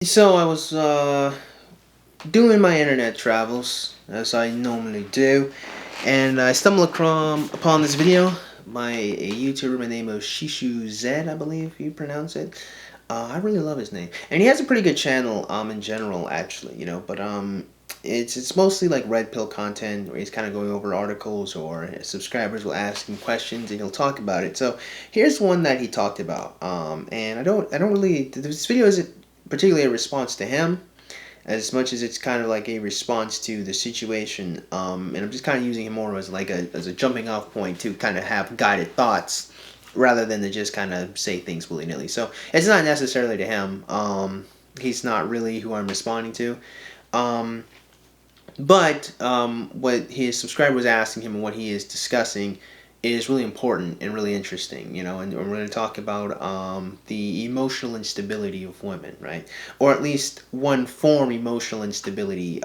So I was doing my internet travels as I normally do, and I stumbled upon this video by a YouTuber by the name of BASSFZz, I believe you pronounce it. I really love his name, and he has a pretty good channel in general, actually, but it's mostly like red pill content where he's kind of going over articles or his subscribers will ask him questions and he'll talk about it. So here's one that he talked about, and I don't really, this video isn't particularly a response to him as much as it's kind of like a response to the situation, and I'm just kind of using him more as like as a jumping off point to kind of have guided thoughts rather than to just kind of say things willy-nilly. So it's not necessarily to him. He's not really who I'm responding to. um, but what his subscriber was asking him and what he is discussing is really important and really interesting, and we're going to talk about the emotional instability of women, right? Or at least one form emotional instability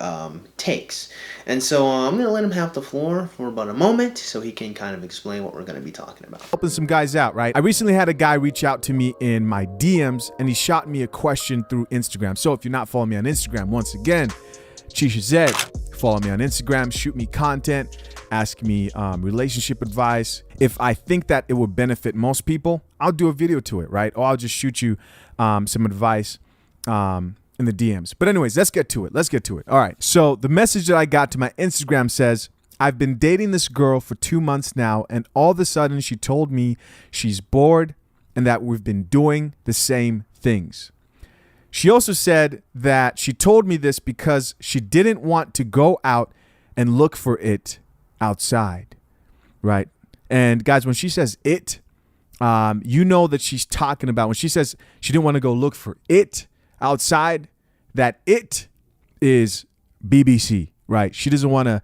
takes. And so I'm going to let him have the floor for about a moment so he can kind of explain what we're going to be talking about. Helping some guys out, right? I recently had a guy reach out to me in my DMs and he shot me a question through Instagram. So if you're not following me on Instagram, once again, BASSFZz. Follow me on Instagram, shoot me content, ask me relationship advice. If I think that it would benefit most people, I'll do a video to it, right? Or I'll just shoot you some advice in the DMs. But anyways, let's get to it. All right. So the message that I got to my Instagram says, I've been dating this girl for 2 months now, and all of a sudden she told me she's bored and that we've been doing the same things. She also said that she told me this because she didn't want to go out and look for it outside, right? And guys, when she says it, you know that she's talking about, when she says she didn't want to go look for it outside, that it is BBC, right? She doesn't want to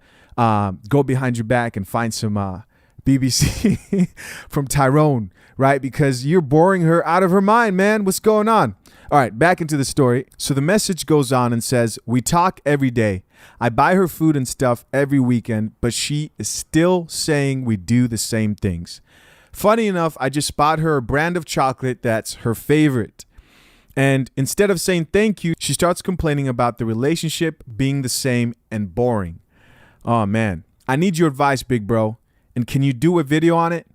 go behind your back and find some BBC from Tyrone, right? Because you're boring her out of her mind, man. What's going on? All right, back into the story. So the message goes on and says, we talk every day. I buy her food and stuff every weekend, but she is still saying we do the same things. Funny enough, I just bought her a brand of chocolate that's her favorite. And instead of saying thank you, she starts complaining about the relationship being the same and boring. Oh man, I need your advice, big bro. And can you do a video on it?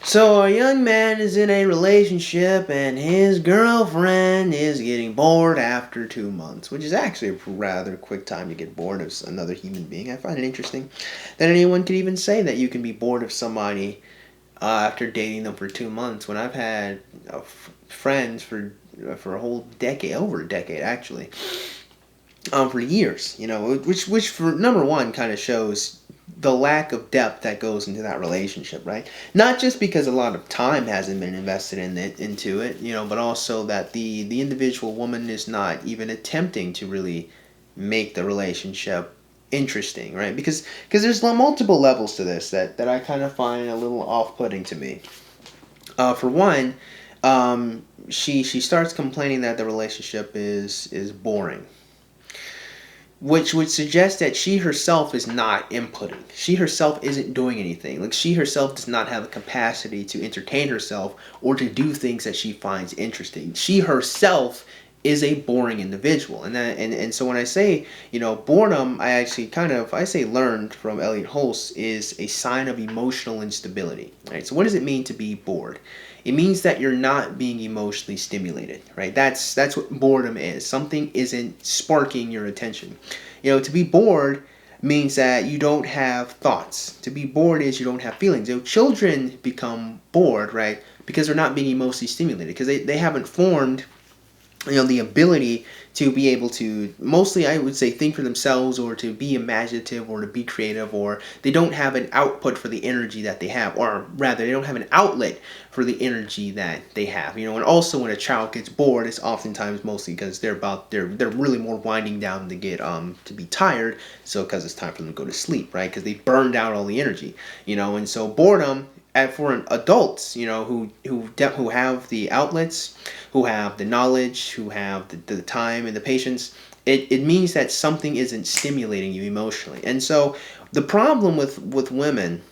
So a young man is in a relationship and his girlfriend is getting bored after 2 months, which is actually a rather quick time to get bored of another human being. I find it interesting that anyone could even say that you can be bored of somebody after dating them for 2 months, when I've had friends for a whole decade, over a decade actually, for years, which for number one kind of shows the lack of depth that goes into that relationship, right? Not just because a lot of time hasn't been invested into it, but also that the individual woman is not even attempting to really make the relationship interesting, right? Because there's multiple levels to this that I kind of find a little off-putting to me. For one, she starts complaining that the relationship is boring, which would suggest that she herself is not inputting. She herself isn't doing anything. Like, she herself does not have the capacity to entertain herself or to do things that she finds interesting. She herself is a boring individual. And so when I say, boredom, I say learned from Elliot Hulse, is a sign of emotional instability, right? So what does it mean to be bored? It means that you're not being emotionally stimulated, right? That's what boredom is. Something isn't sparking your attention. To be bored means that you don't have thoughts. To be bored is you don't have feelings. Children become bored, right, because they're not being emotionally stimulated, because they haven't formed the ability to be able to, mostly I would say, think for themselves, or to be imaginative, or to be creative, or they don't have an output for the energy that they have, or rather they don't have an outlet for the energy that they have. And also when a child gets bored, it's oftentimes mostly because they're really more winding down to get to be tired, so because it's time for them to go to sleep, right? Because they burned out all the energy, and so boredom, for adults, who have the outlets, who have the knowledge, who have the time and the patience, it means that something isn't stimulating you emotionally. And so the problem with women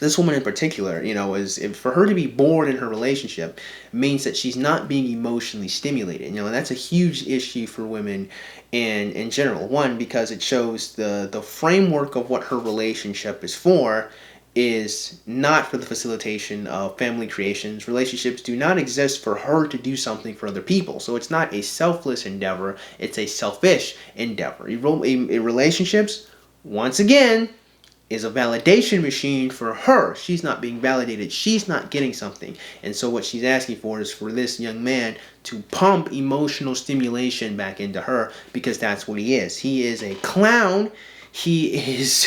this woman in particular, is for her to be bored in her relationship means that she's not being emotionally stimulated. And that's a huge issue for women in general. One, because it shows the framework of what her relationship is for is not for the facilitation of family creations. Relationships do not exist for her to do something for other people. So it's not a selfless endeavor, it's a selfish endeavor. Relationships, once again, is a validation machine for her. She's not being validated. She's not getting something. And so what she's asking for is for this young man to pump emotional stimulation back into her, because that's what he is. He is a clown. He is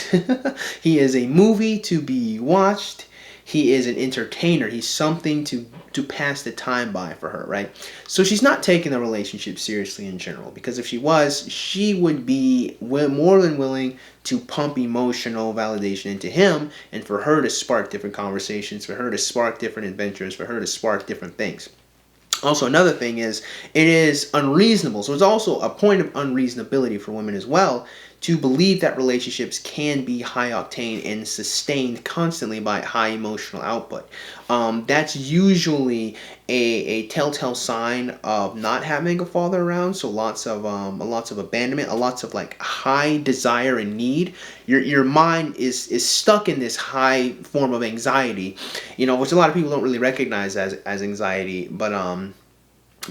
he is a movie to be watched. He is an entertainer. He's something to pass the time by for her, right? So she's not taking the relationship seriously in general, because if she was, she would be more than willing to pump emotional validation into him, and for her to spark different conversations, for her to spark different adventures, for her to spark different things. Also, another thing is, it is unreasonable. So it's also a point of unreasonability for women as well to believe that relationships can be high octane and sustained constantly by high emotional output. That's usually a telltale sign of not having a father around. So lots of abandonment, lots of like high desire and need. Your mind is stuck in this high form of anxiety, which a lot of people don't really recognize as anxiety, but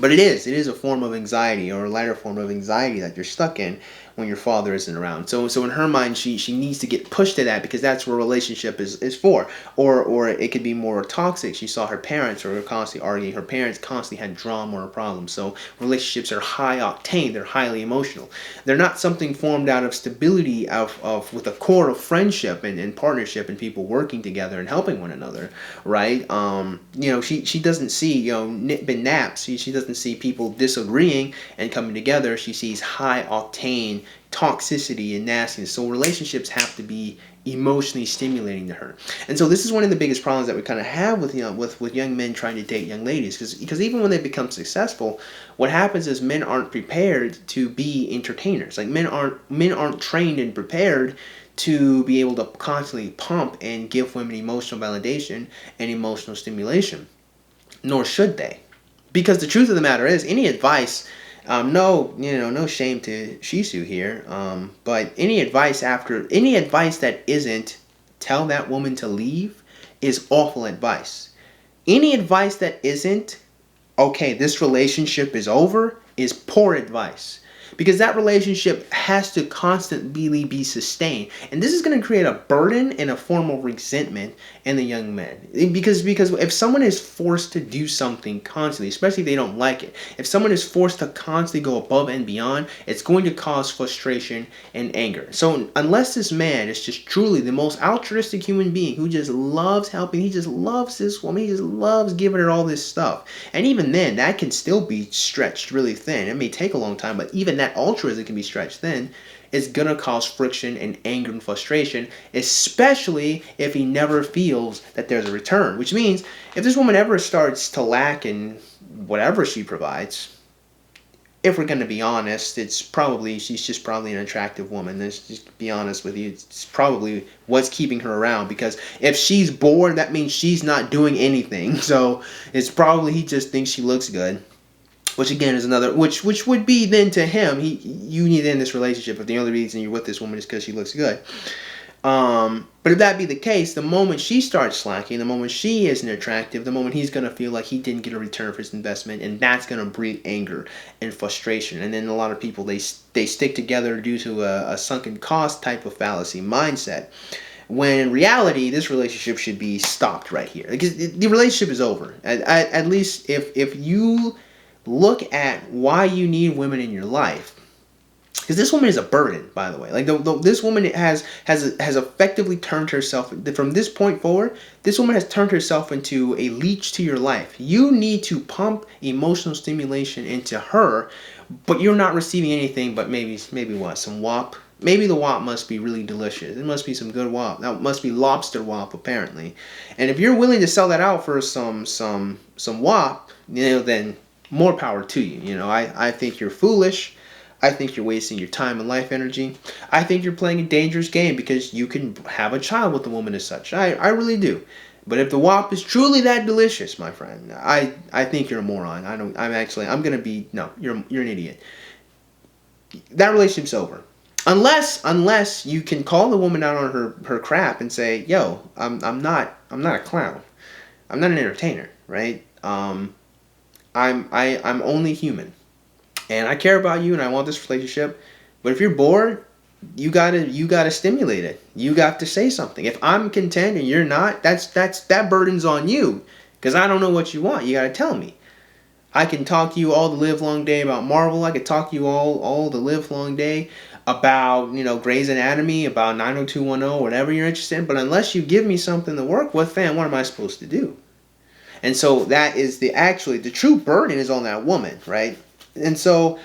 it is a form of anxiety, or a lighter form of anxiety that you're stuck in when your father isn't around. So in her mind, she needs to get pushed to that, because that's what a relationship is for. Or it could be more toxic. She saw her parents were constantly arguing. Her parents constantly had drama or problems. So relationships are high octane. They're highly emotional. They're not something formed out of stability of with a core of friendship and partnership and people working together and helping one another, right? She doesn't see nip and naps. She doesn't see people disagreeing and coming together. She sees high octane toxicity and nastiness. So relationships have to be emotionally stimulating to her. And so this is one of the biggest problems that we kind of have with with young men trying to date young ladies, because even when they become successful, what happens is men aren't prepared to be entertainers. Like men aren't trained and prepared to be able to constantly pump and give women emotional validation and emotional stimulation. Nor should they. Because the truth of the matter is, any advice, no shame to Shisu here, but any advice that isn't tell that woman to leave is awful advice. Any advice that isn't, okay, this relationship is over, is poor advice. Because that relationship has to constantly be sustained. And this is going to create a burden and a form of resentment in the young men. Because if someone is forced to do something constantly, especially if they don't like it, if someone is forced to constantly go above and beyond, it's going to cause frustration and anger. So unless this man is just truly the most altruistic human being who just loves helping, he just loves this woman, he just loves giving her all this stuff. And even then, that can still be stretched really thin. It may take a long time, but even that altruism can be stretched thin, is going to cause friction and anger and frustration, especially if he never feels that there's a return. Which means, if this woman ever starts to lack in whatever she provides, if we're going to be honest, she's just probably an attractive woman. Let's just be honest with you. It's probably what's keeping her around, because if she's bored, that means she's not doing anything. So it's probably he just thinks she looks good. Which again is another, which would be then to him, you need to end this relationship if the only reason you're with this woman is because she looks good. But if that be the case, the moment she starts slacking, the moment she isn't attractive, the moment he's going to feel like he didn't get a return for his investment, and that's going to breed anger and frustration. And then a lot of people, they stick together due to a sunken cost type of fallacy mindset. When in reality, this relationship should be stopped right here. Because the relationship is over. At least if you look at why you need women in your life, because this woman is a burden, by the way. Like this woman has effectively turned herself, from this point forward, this woman has turned herself into a leech to your life. You need to pump emotional stimulation into her, but you're not receiving anything but maybe what, some WAP. Maybe the WAP must be really delicious. It must be some good WAP. That must be lobster WAP, apparently. And if you're willing to sell that out for some WAP, then more power to you. I think you're foolish. I think you're wasting your time and life energy. I think you're playing a dangerous game because you can have a child with a woman as such. I really do. But if the WAP is truly that delicious, my friend, I think you're a moron. I'm gonna be no, you're an idiot. That relationship's over. Unless you can call the woman out on her crap and say, yo, I'm not a clown. I'm not an entertainer, right? I'm only human. And I care about you and I want this relationship. But if you're bored, you gotta stimulate it. You got to say something. If I'm content and you're not, that burden's on you. Because I don't know what you want. You gotta tell me. I can talk to you all the live long day about Marvel. I could talk to you all the live long day about, Grey's Anatomy, about 90210, whatever you're interested in. But unless you give me something to work with, fam, what am I supposed to do? And so that is the true burden is on that woman, right? And so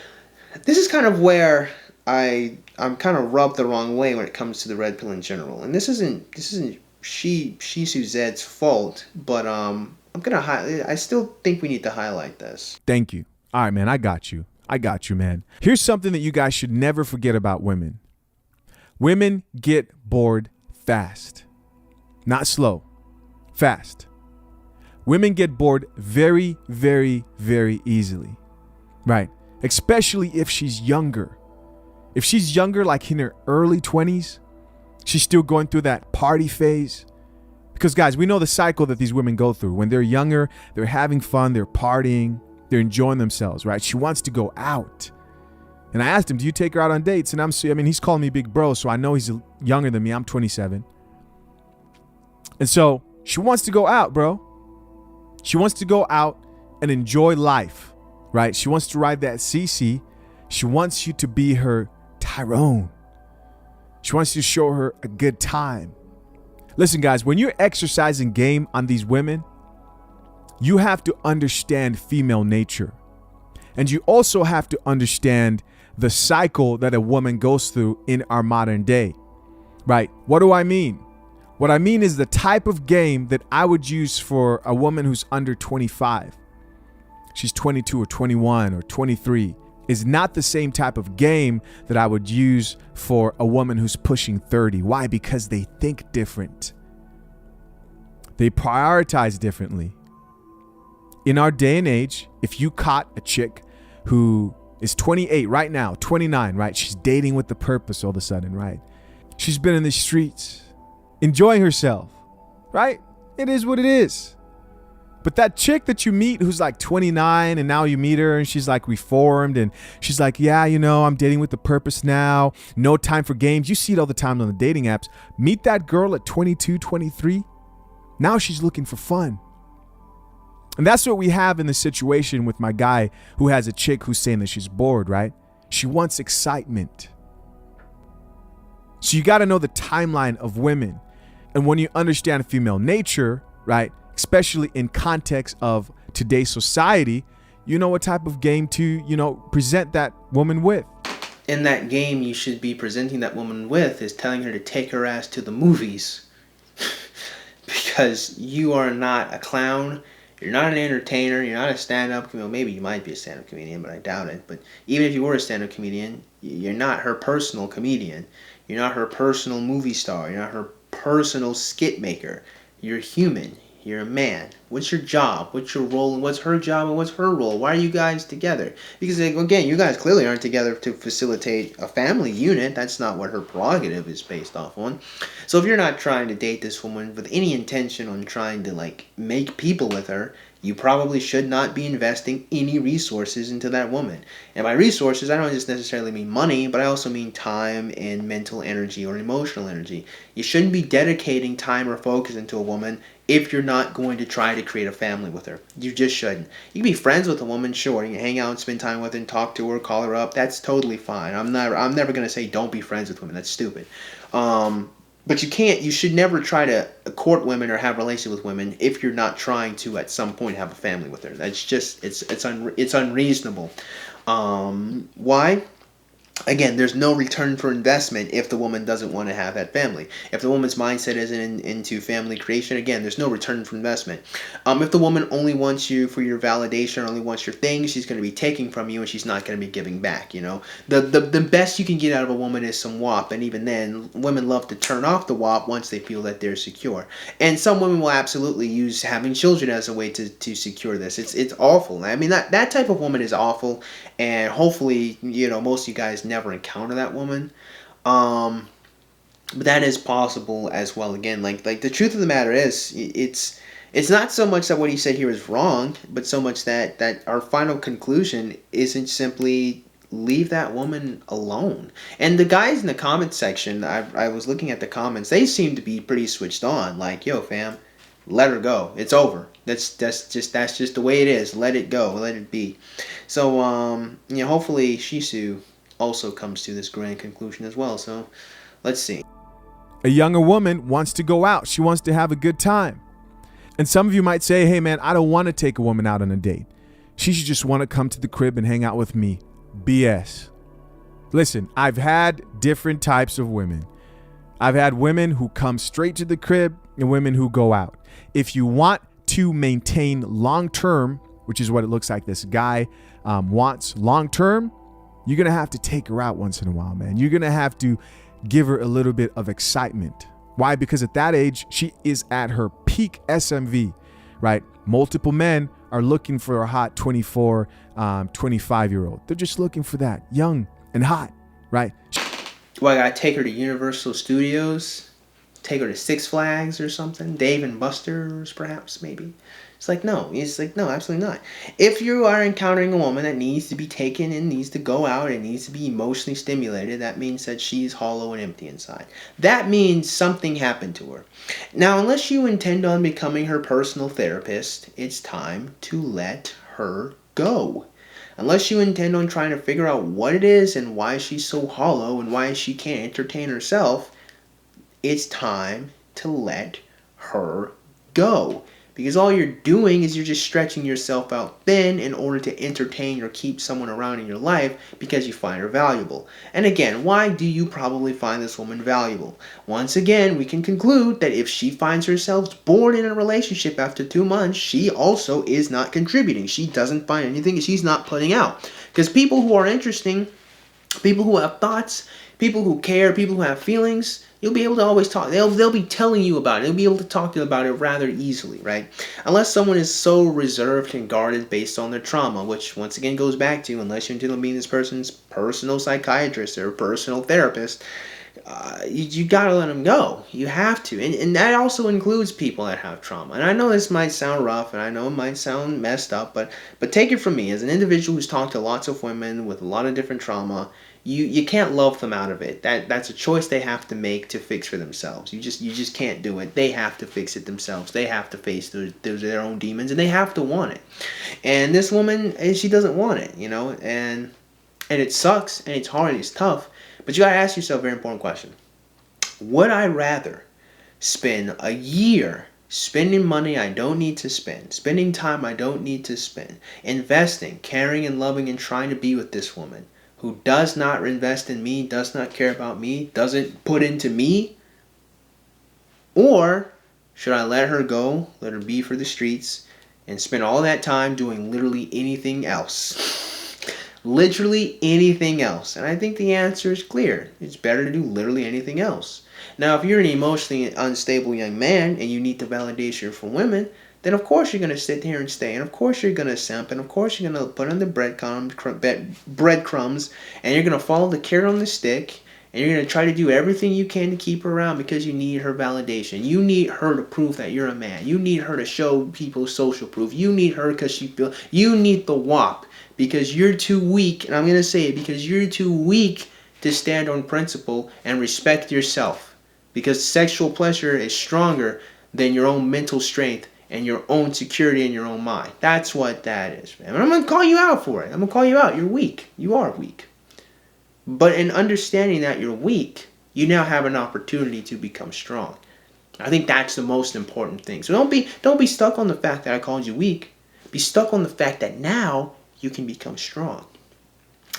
this is kind of where I'm kind of rubbed the wrong way when it comes to the red pill in general. And this isn't BASSFZz's fault, but I still think we need to highlight this. Thank you. All right, man, I got you, man. Here's something that you guys should never forget about women. Women get bored fast. Not slow, fast. Women get bored very, very, very easily, right? Especially if she's younger. If she's younger, like in her early 20s, she's still going through that party phase. Because guys, we know the cycle that these women go through. When they're younger, they're having fun, they're partying, they're enjoying themselves, right? She wants to go out. And I asked him, do you take her out on dates? And he's calling me big bro, so I know he's younger than me. I'm 27. And so she wants to go out, bro. She wants to go out and enjoy life, right? She wants to ride that CC. She wants you to be her Tyrone. She wants you to show her a good time. Listen, guys, when you're exercising game on these women, you have to understand female nature. And you also have to understand the cycle that a woman goes through in our modern day, right? What do I mean? What I mean is the type of game that I would use for a woman who's under 25. She's 22 or 21 or 23 is not the same type of game that I would use for a woman who's pushing 30. Why? Because they think different. They prioritize differently. In our day and age, if you caught a chick who is 28 right now, 29, right? She's dating with the purpose all of a sudden, right? She's been in the streets, enjoying herself, right? It is what it is. But that chick that you meet who's like 29 and now you meet her and she's like reformed and she's like, yeah, I'm dating with the purpose now. No time for games. You see it all the time on the dating apps. Meet that girl at 22, 23. Now she's looking for fun. And that's what we have in the situation with my guy who has a chick who's saying that she's bored, right? She wants excitement. So you got to know the timeline of women. And when you understand female nature, right? Especially in context of today's society, you know what type of game to, present that woman with. In that game, you should be presenting that woman with is telling her to take her ass to the movies. Because you are not a clown. You're not an entertainer. You're not a stand-up comedian. Maybe you might be a stand-up comedian, but I doubt it. But even if you were a stand-up comedian, you're not her personal comedian. You're not her personal movie star. You're not her personal skit maker. You're human. You're a man. What's your job? What's your role? And what's her job? And what's her role? Why are you guys together? Because, again, you guys clearly aren't together to facilitate a family unit. That's not what her prerogative is based off on. So if you're not trying to date this woman with any intention on trying to, make people with her, you probably should not be investing any resources into that woman. And by resources, I don't just necessarily mean money, but I also mean time and mental energy or emotional energy. You shouldn't be dedicating time or focus into a woman if you're not going to try to create a family with her. You just shouldn't. You can be friends with a woman, sure. You can hang out and spend time with her and talk to her, call her up. That's totally fine. I'm never going to say don't be friends with women. That's stupid. But you should never try to court women or have relations with women if you're not trying to at some point have a family with her. That's just, it's unreasonable. Why? again, there's no return for investment if the woman doesn't want to have that family. If the woman's mindset isn't into family creation, again, there's no return for investment. If the woman only wants you for your validation, only wants your things, she's going to be taking from you and she's not going to be giving back. You know, the best you can get out of a woman is some WAP, and even then, women love to turn off the WAP once they feel that they're secure. And some women will absolutely use having children as a way to secure this. It's awful. I mean, that type of woman is awful, and hopefully, you know, most of you guys never encounter that woman. But that is possible as well. Again, like the truth of the matter is, it's not so much that what he said here is wrong, but so much that our final conclusion isn't simply leave that woman alone. And the guys in the comments section, I was looking at the comments, they seem to be pretty switched on. Like, yo, fam, let her go. It's over. That's just the way it is. Let it go. Let it be. So you know, hopefully Shisu also comes to this grand conclusion as well. So let's see. A younger woman wants to go out. She wants to have a good time. And some of you might say, hey man, I don't want to take a woman out on a date. She should just want to come to the crib and hang out with me. BS. Listen, I've had different types of women. I've had women who come straight to the crib and women who go out. If you want to maintain long-term, which is what it looks like this guy wants long-term, you're going to have to take her out once in a while, man. You're going to have to give her a little bit of excitement. Why? Because at that age, she is at her peak SMV, right? Multiple men are looking for a hot 24, 25-year-old. They're just looking for that, young and hot, right? Well, I gotta take her to Universal Studios, take her to Six Flags or something, Dave and Buster's perhaps, maybe. It's like, no. It's like, no, absolutely not. If you are encountering a woman that needs to be taken and needs to go out and needs to be emotionally stimulated, that means that she's hollow and empty inside. That means something happened to her. Now, unless you intend on becoming her personal therapist, it's time to let her go. Unless you intend on trying to figure out what it is and why she's so hollow and why she can't entertain herself, it's time to let her go. Because all you're doing is you're just stretching yourself out thin in order to entertain or keep someone around in your life because you find her valuable. And again, why do you probably find this woman valuable? Once again, we can conclude that if she finds herself bored in a relationship after 2 months, she also is not contributing. She doesn't find anything she's not putting out. Because people who are interesting, people who have thoughts, people who care, people who have feelings, you'll be able to always talk. They'll be telling you about it. They'll be able to talk to you about it rather easily, right? Unless someone is so reserved and guarded based on their trauma, which once again goes back to, unless you intend on being this person's personal psychiatrist or personal therapist, you gotta let them go. You have to. And that also includes people that have trauma. And I know this might sound rough and I know it might sound messed up, but take it from me. As an individual who's talked to lots of women with a lot of different trauma, you can't love them out of it. That's a choice they have to make to fix for themselves. You just can't do it. They have to fix it themselves. They have to face their own demons, and they have to want it. And this woman, she doesn't want it, you know, and it sucks, and it's hard, and it's tough. But you gotta ask yourself a very important question. Would I rather spend a year spending money I don't need to spend, spending time I don't need to spend, investing, caring and loving and trying to be with this woman who does not invest in me, does not care about me, doesn't put into me? Or should I let her go, let her be for the streets, and spend all that time doing literally anything else? Literally anything else. And I think the answer is clear. It's better to do literally anything else. Now, if you're an emotionally unstable young man and you need the validation from women, then of course you're going to sit here and stay, and of course you're going to simp, and of course you're going to put on the breadcrumbs, and you're going to follow the carrot on the stick, and you're going to try to do everything you can to keep her around because you need her validation. You need her to prove that you're a man. You need her to show people social proof. You need her because you need the WAP because you're too weak, and I'm going to say it, because you're too weak to stand on principle and respect yourself, because sexual pleasure is stronger than your own mental strength and your own security in your own mind. That's what that is, man. And I'm going to call you out for it. I'm going to call you out. You're weak. You are weak. But in understanding that you're weak, you now have an opportunity to become strong. I think that's the most important thing. So don't be stuck on the fact that I called you weak. Be stuck on the fact that now you can become strong.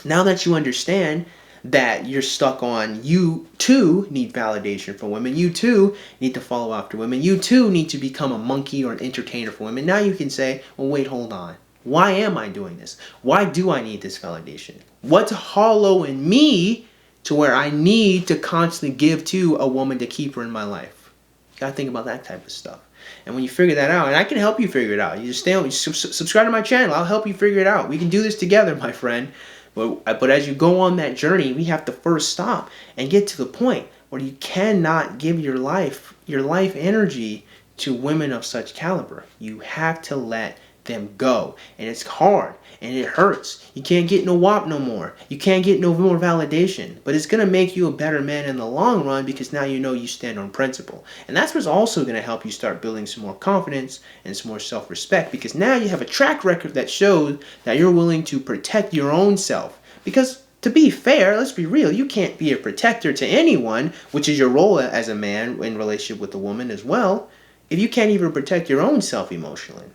Now that you understand that you're stuck on. You too need validation from women. You too need to follow after women. You too need to become a monkey or an entertainer for women. Now you can say, well, wait, hold on. Why am I doing this? Why do I need this validation? What's hollow in me to where I need to constantly give to a woman to keep her in my life? You gotta think about that type of stuff. And when you figure that out, and I can help you figure it out. You just stay on, subscribe to my channel. I'll help you figure it out. We can do this together, my friend. But as you go on that journey, we have to first stop and get to the point where you cannot give your life energy to women of such caliber. You have to let them go. And it's hard and it hurts. You can't get no WAP no more. You can't get no more validation. But it's going to make you a better man in the long run, because now you know you stand on principle. And that's what's also going to help you start building some more confidence and some more self-respect, because now you have a track record that shows that you're willing to protect your own self. Because to be fair, let's be real, you can't be a protector to anyone, which is your role as a man in relationship with a woman as well, if you can't even protect your own self emotionally.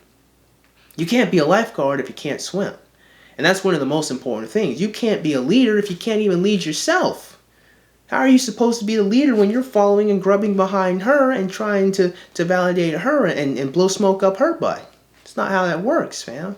You can't be a lifeguard if you can't swim. And that's one of the most important things. You can't be a leader if you can't even lead yourself. How are you supposed to be the leader when you're following and grubbing behind her and trying to validate her and blow smoke up her butt? It's not how that works, fam.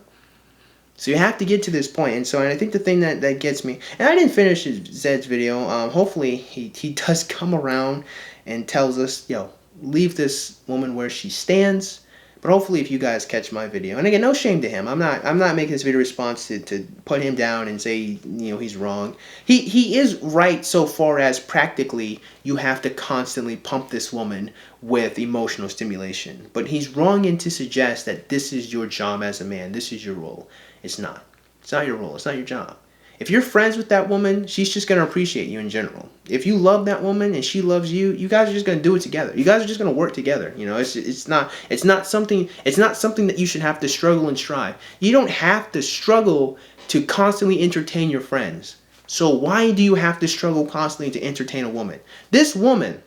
So you have to get to this point. And I think the thing that gets me, and I didn't finish Zed's video. Hopefully he does come around and tells us, yo, leave this woman where she stands. But hopefully if you guys catch my video, and again, no shame to him. I'm not making this video response to put him down and say, he's wrong. He is right so far as practically you have to constantly pump this woman with emotional stimulation. But he's wrong to suggest that this is your job as a man. This is your role. It's not. It's not your role. It's not your job. If you're friends with that woman, she's just going to appreciate you in general. If you love that woman and she loves you, you guys are just going to do it together. You guys are just going to work together. It's not something that you should have to struggle and strive. You don't have to struggle to constantly entertain your friends. So why do you have to struggle constantly to entertain a woman? This woman,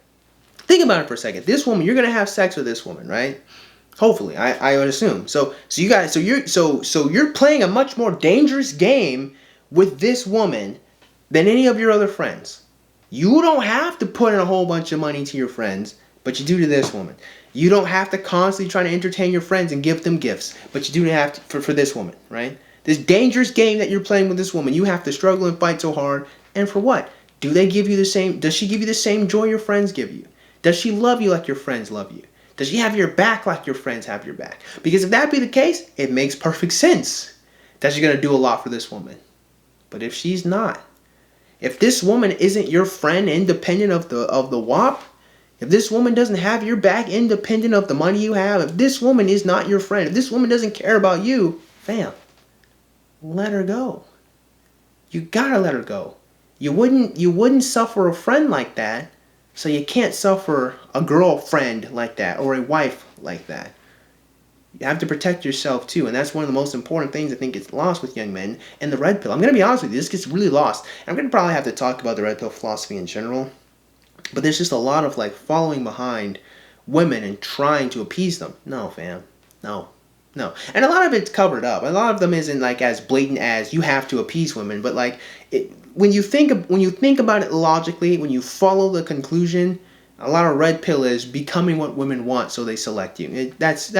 think about it for a second. This woman, you're going to have sex with this woman, right? Hopefully, I would assume. So you're playing a much more dangerous game with this woman than any of your other friends. You don't have to put in a whole bunch of money to your friends, but you do to this woman. You don't have to constantly try to entertain your friends and give them gifts, but you do have to for this woman, right? This dangerous game that you're playing with this woman, you have to struggle and fight so hard. And for what? Does she give you the same joy your friends give you? Does she love you like your friends love you? Does she have your back like your friends have your back? Because if that be the case, it makes perfect sense that you're going to do a lot for this woman. But if she's not, if this woman isn't your friend independent of the WAP, if this woman doesn't have your back independent of the money you have, if this woman is not your friend, if this woman doesn't care about you, fam, let her go. You gotta let her go. You wouldn't suffer a friend like that, so you can't suffer a girlfriend like that or a wife like that. You have to protect yourself too, and that's one of the most important things I think gets lost with young men. And the red pill, I'm going to be honest with you, this gets really lost. I'm going to probably have to talk about the red pill philosophy in general, but there's just a lot of following behind women and trying to appease them. No, fam, no. And a lot of it's covered up. A lot of them isn't as blatant as you have to appease women, but when you think about it logically, when you follow the conclusion, a lot of red pill is becoming what women want, so they select you. That's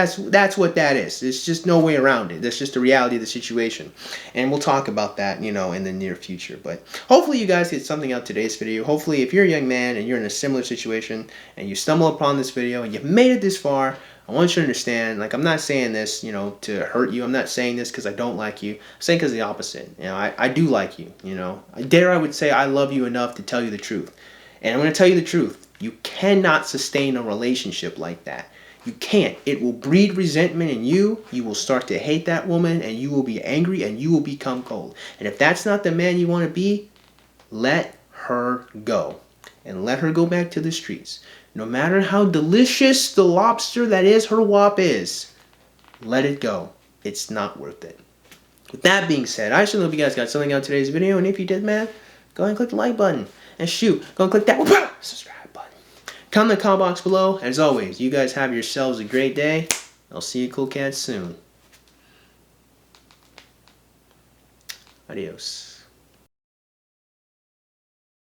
what that is. There's just no way around it. That's just the reality of the situation, and we'll talk about that, in the near future. But hopefully, you guys get something out of today's video. Hopefully, if you're a young man and you're in a similar situation and you stumble upon this video and you've made it this far, I want you to understand. I'm not saying this, to hurt you. I'm not saying this because I don't like you. I'm saying because the opposite. I do like you. I would say I love you enough to tell you the truth, and I'm going to tell you the truth. You cannot sustain a relationship like that. You can't. It will breed resentment in you. You will start to hate that woman, and you will be angry, and you will become cold. And if that's not the man you want to be, let her go. And let her go back to the streets. No matter how delicious the lobster that is her WAP is, let it go. It's not worth it. With that being said, I should hope you guys got something out of today's video. And if you did, man, go ahead and click the like button. And shoot, go and click that subscribe button. Comment in the comment box below. As always, you guys have yourselves a great day. I'll see you cool cats soon. Adios.